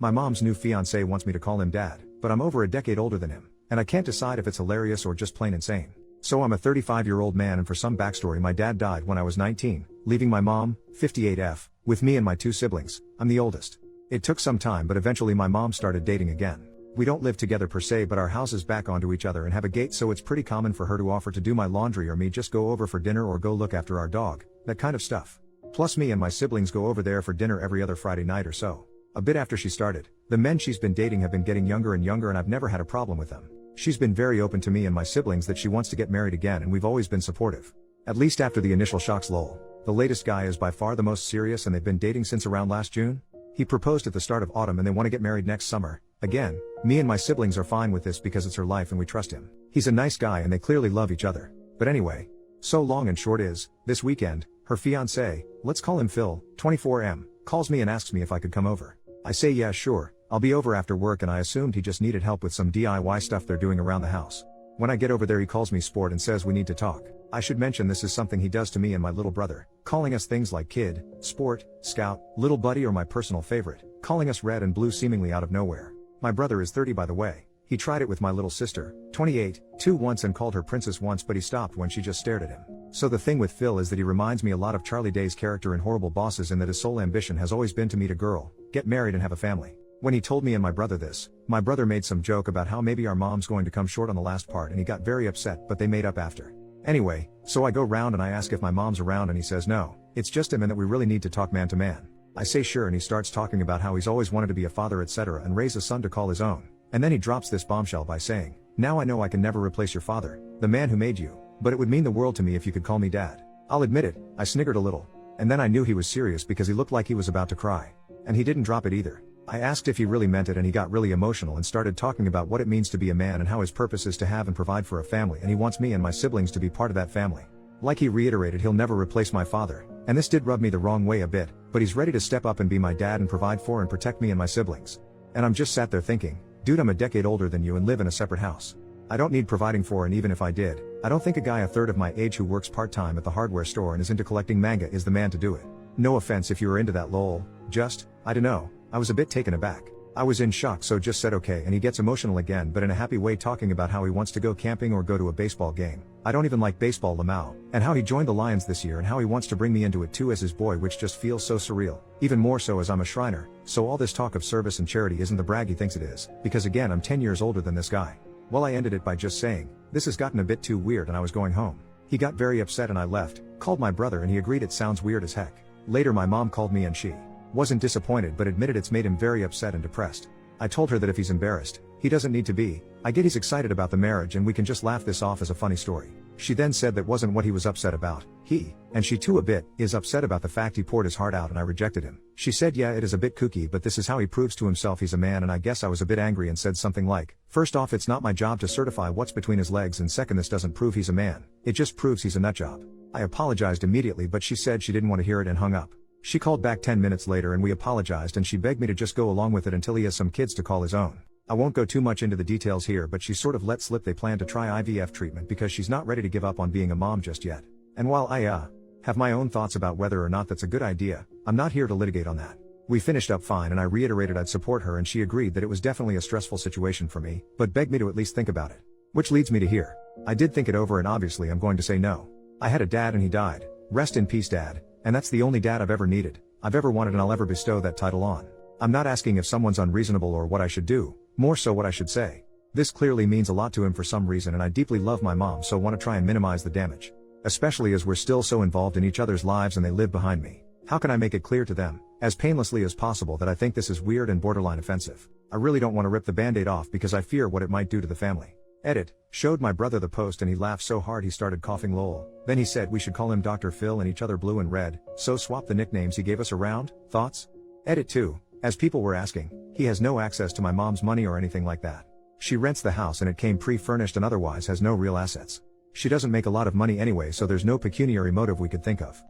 My mom's new fiancé wants me to call him dad, but I'm over a decade older than him, and I can't decide if it's hilarious or just plain insane. So I'm a 35-year-old man, and for some backstory, my dad died when I was 19, leaving my mom, 58F, with me and my two siblings. I'm the oldest. It took some time, but eventually my mom started dating again. We don't live together per se, but our houses back onto each other and have a gate, so it's pretty common for her to offer to do my laundry or me just go over for dinner or go look after our dog, that kind of stuff. Plus me and my siblings go over there for dinner every other Friday night or so. A bit after she started, the men she's been dating have been getting younger and younger, and I've never had a problem with them. She's been very open to me and my siblings that she wants to get married again, and we've always been supportive. At least after the initial shocks. Lol. The latest guy is by far the most serious, and they've been dating since around last June. He proposed at the start of autumn and they want to get married next summer. Again, me and my siblings are fine with this because it's her life and we trust him. He's a nice guy and they clearly love each other. But anyway, so long and short is, this weekend, her fiancé, let's call him Phil, 24M, calls me and asks me if I could come over. I say yeah, sure, I'll be over after work, and I assumed he just needed help with some DIY stuff they're doing around the house. When I get over there, he calls me sport and says we need to talk. I should mention this is something he does to me and my little brother, calling us things like kid, sport, scout, little buddy, or my personal favorite, calling us red and blue seemingly out of nowhere. My brother is 30, by the way. He tried it with my little sister, 28, once, and called her princess once, but he stopped when she just stared at him. So the thing with Phil is that he reminds me a lot of Charlie Day's character in Horrible Bosses, in that his sole ambition has always been to meet a girl, get married and have a family. When he told me and my brother this, my brother made some joke about how maybe our mom's going to come short on the last part, and he got very upset, but they made up after. Anyway, so I go round and I ask if my mom's around, and he says no, it's just him and that we really need to talk man to man. I say sure, and he starts talking about how he's always wanted to be a father, etc., and raise a son to call his own. And then he drops this bombshell by saying, now I know I can never replace your father, the man who made you, but it would mean the world to me if you could call me dad. I'll admit it, I sniggered a little. And then I knew he was serious because he looked like he was about to cry. And he didn't drop it either. I asked if he really meant it, and he got really emotional and started talking about what it means to be a man and how his purpose is to have and provide for a family, and he wants me and my siblings to be part of that family. Like he reiterated, he'll never replace my father, and this did rub me the wrong way a bit, but he's ready to step up and be my dad and provide for and protect me and my siblings. And I'm just sat there thinking, dude, I'm a decade older than you and live in a separate house. I don't need providing for, and even if I did, I don't think a guy a third of my age who works part-time at the hardware store and is into collecting manga is the man to do it. No offense if you were into that, lol. Just, I dunno, I was a bit taken aback. I was in shock, so just said okay, and he gets emotional again, but in a happy way, talking about how he wants to go camping or go to a baseball game. I don't even like baseball, Lamau, and how he joined the Lions this year and how he wants to bring me into it too as his boy, which just feels so surreal. Even more so as I'm a Shriner, so all this talk of service and charity isn't the brag he thinks it is, because again, I'm 10 years older than this guy. Well, I ended it by just saying, this has gotten a bit too weird, and I was going home. He got very upset and I left, called my brother, and he agreed it sounds weird as heck. Later my mom called me and she wasn't disappointed, but admitted it's made him very upset and depressed. I told her that if he's embarrassed, he doesn't need to be. I get he's excited about the marriage and we can just laugh this off as a funny story. She then said that wasn't what he was upset about. He, and she too a bit, is upset about the fact he poured his heart out and I rejected him. She said yeah, it is a bit kooky, but this is how he proves to himself he's a man, and I guess I was a bit angry and said something like, first off, it's not my job to certify what's between his legs, and second, this doesn't prove he's a man. It just proves he's a nutjob. I apologized immediately, but she said she didn't want to hear it and hung up. She called back 10 minutes later and we apologized, and she begged me to just go along with it until he has some kids to call his own. I won't go too much into the details here, but she sort of let slip they plan to try IVF treatment because she's not ready to give up on being a mom just yet. And while I have my own thoughts about whether or not that's a good idea, I'm not here to litigate on that. We finished up fine and I reiterated I'd support her, and she agreed that it was definitely a stressful situation for me, but begged me to at least think about it. Which leads me to here. I did think it over, and obviously I'm going to say no. I had a dad and he died. Rest in peace, Dad. And that's the only dad I've ever needed, I've ever wanted, and I'll ever bestow that title on. I'm not asking if someone's unreasonable or what I should do, more so what I should say. This clearly means a lot to him for some reason, and I deeply love my mom, so want to try and minimize the damage. Especially as we're still so involved in each other's lives and they live behind me. How can I make it clear to them, as painlessly as possible, that I think this is weird and borderline offensive? I really don't want to rip the band-aid off because I fear what it might do to the family. Edit, showed my brother the post and he laughed so hard he started coughing, lol. Then he said we should call him Dr. Phil and each other blue and red, so swap the nicknames he gave us around. Thoughts? Edit 2, as people were asking, he has no access to my mom's money or anything like that. She rents the house and it came pre-furnished and otherwise has no real assets. She doesn't make a lot of money anyway, so there's no pecuniary motive we could think of.